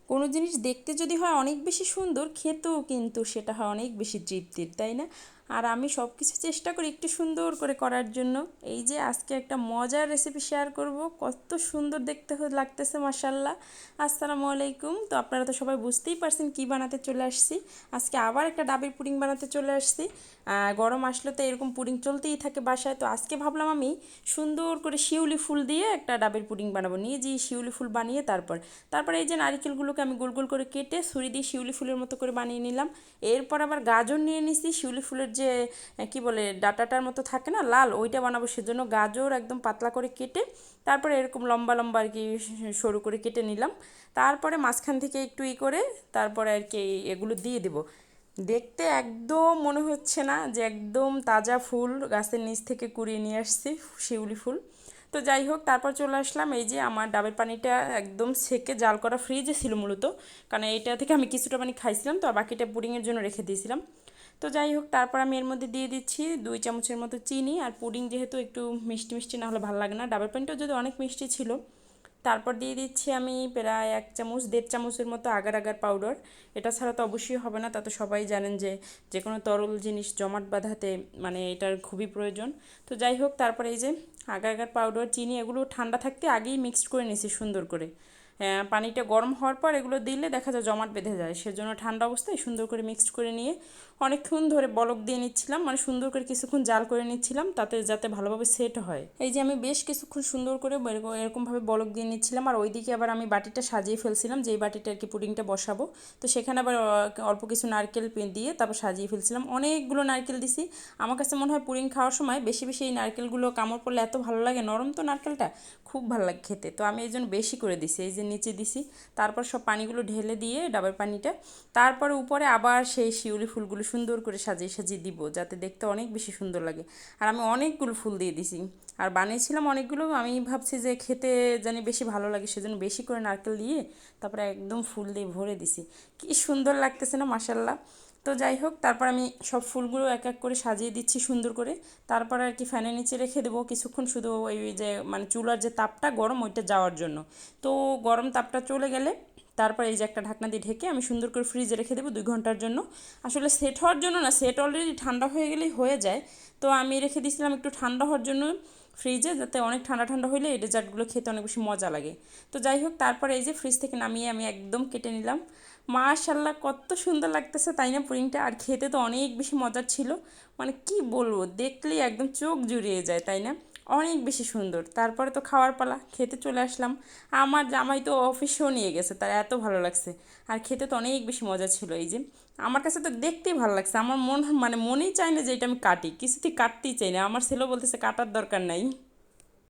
কোনো জিনিস দেখতে যদি হয় অনেক বেশি সুন্দর, খেতেও কিন্তু সেটা হয় অনেক বেশি তৃপ্তির, তাই না? আর আমি সব কিছু চেষ্টা করি একটু সুন্দর করে করার জন্য। এই যে আজকে একটা মজার রেসিপি শেয়ার করব, কত সুন্দর দেখতে লাগতেছে মাশাল্লাহ। আসসালামু আলাইকুম। তো আপনারা তো সবাই বুঝতেই পারছেন কি বানাতে চলে আসছি। আজকে আবার একটা ডাবের পুডিং বানাতে চলে আসছি। গরম আসলে তো এরকম পুডিং চলতেই থাকে বাসায়, তো আজকে ভাবলাম আমি সুন্দর করে শিউলি ফুল দিয়ে একটা ডাবের পুডিং বানাবো। নিয়ে যে শিউলি ফুল বানিয়ে তারপর এই যে নারকেলগুলোকে আমি গোল গোল করে কেটে ছুরি দিয়ে শিউলি ফুলের মতো করে বানিয়ে নিলাম। এরপর আবার গাজর নিয়ে নিছি, শিউলি ফুলের যে কি বলে ডাটাটার মতো থাকে না লাল, ওইটা বানাবো, সেজন্য গাজর একদম পাতলা করে কেটে তারপরে এরকম লম্বা লম্বা আর কি সরু করে কেটে নিলাম। তারপরে মাঝখান থেকে একটু করে তারপরে আর কি এগুলো দিয়ে দেবো। দেখতে একদম মনে হচ্ছে না যে একদম তাজা ফুল গাছের নিচ থেকে কুড়িয়ে নিয়ে আসছি শিউলি ফুল। তো যাই হোক, তারপর চলে আসলাম, এই যে আমার ডাবের পানিটা একদম সেকে জাল করা ফ্রিজে ছিল মূলত, কারণ এইটা থেকে আমি কিছুটা পানি খাইছিলাম, তো আর বাকিটা পুডিংয়ের জন্য রেখে দিয়েছিলাম। তো যাই হোক, তারপর আমি এর মধ্যে দিয়ে দিচ্ছি 2 চামচের মতো চিনি। আর পুডিং যেহেতু একটু মিষ্টি মিষ্টি না হলে ভালো লাগে না, ডাবের পানিটাও যদি অনেক মিষ্টি ছিল। তারপর দিয়ে দিচ্ছি আমি প্রায় 1 চামচ 1.5 চামচের মতো আগার আগার পাউডার। এটা ছাড়া তো অবশ্যই হবে না, তা তো সবাই জানেন যে যে কোনো তরল জিনিস জমাট বাঁধাতে মানে এটার খুবই প্রয়োজন। তো যাই হোক, তারপরে এই যে আগার আগার পাউডার, চিনি এগুলো ঠান্ডা থাকতে আগেই মিক্সড করে নিয়েছি সুন্দর করে। পানিটা গরম হওয়ার পর এগুলো দিলে দেখা যায় জমাট বেঁধে যায়, সেজন্য ঠান্ডা অবস্থায় সুন্দর করে মিক্সড করে নিয়ে অনেকক্ষণ ধরে বলক দিয়ে নিচ্ছিলাম, মানে সুন্দর করে কিছুক্ষণ জাল করে নিচ্ছিলাম, তাতে যাতে ভালোভাবে সেট হয়। এই যে আমি বেশ কিছুক্ষণ সুন্দর করে এরকমভাবে বলক দিয়ে নিচ্ছিলাম। আর ওইদিকে আবার আমি বাটিটা সাজিয়ে ফেলছিলাম, যেই বাটিটা আর কি পুডিংটা বসাবো। তো সেখানে আবার অল্প কিছু নারকেল দিয়ে তারপর সাজিয়ে ফেলছিলাম। অনেকগুলো নারকেল দিছি। আমার কাছে মনে হয় পুডিং খাওয়ার সময় বেশি বেশি এই নারকেলগুলো কামড় পড়লে এত ভালো লাগে, নরম তো নারকেলটা, খুব ভালো লাগে খেতে। তো আমি এই জন্য বেশি করে দিছি, এই যে নিচে দিছি। তারপর সব পানিগুলো ঢেলে দিয়ে ডাবের পানিটা, তারপরে উপরে আবার সেই শিউলি ফুলগুলো সুন্দর করে সাজিয়ে সাজিয়ে দিব, যাতে দেখতে অনেক বেশি সুন্দর লাগে। আর আমি অনেকগুলো ফুল দিয়ে দিছি, আর বানিয়েছিলাম অনেকগুলো। আমি ভাবছি যে খেতে জানি বেশি ভালো লাগে, সেজন্য বেশি করে নারকেল দিয়ে তারপরে একদম ফুল দিয়ে ভরে দিছি। কি সুন্দর লাগতেছে না মাশাল্লাহ। তো যাই হোক, তারপর আমি সব ফুলগুলো এক এক করে সাজিয়ে দিচ্ছি সুন্দর করে। তারপর আর কি ফ্যানের নিচে রেখে দেবো কিছুক্ষণ, শুধু ওই যে মানে চুলার যে তাপটা গরম ওইটা যাওয়ার জন্য। তো গরম তাপটা চলে গেলে তারপর এই যে একটা ঢাকনা দিয়ে ঢেকে আমি সুন্দর করে ফ্রিজে রেখে দেবো 2 ঘন্টার জন্য। আসলে সেট হওয়ার জন্য না, সেট অলরেডি ঠান্ডা হয়ে গেলেই হয়ে যায়। তো আমি রেখে দিয়েছিলাম একটু ঠান্ডা হওয়ার জন্য ফ্রিজে, যাতে অনেক ঠান্ডা ঠান্ডা হলে এই ডেজার্টগুলো খেতে অনেক বেশি মজা লাগে। তো যাই হোক, তারপরে এই যে ফ্রিজ থেকে নামিয়ে আমি একদম কেটে নিলাম। মাশাল্লাহ কত সুন্দর লাগতেছে, তাই না পুডিংটা? আর খেতে তো অনেক বেশি মজার ছিল, মানে কি বলবো, দেখলেই একদম চোখ জুড়িয়ে যায়, তাই না? অনেক বেশি সুন্দর। তারপরে তো খাওয়ার পালা, খেতে চলে আসলাম। আমার জামাই তো অফিসেও নিয়ে গেছে, তার এত ভালো লাগছে। আর খেতে তো অনেক বেশি মজা ছিল। এই যে আমার কাছে তো দেখতেই ভালো লাগছে, আমার মন মানে মনেই চায় না যে এটা আমি কাটি, কিছুতেই কাটতেই চাই না। আমার ছেলেও বলতেছে কাটার দরকার নাই।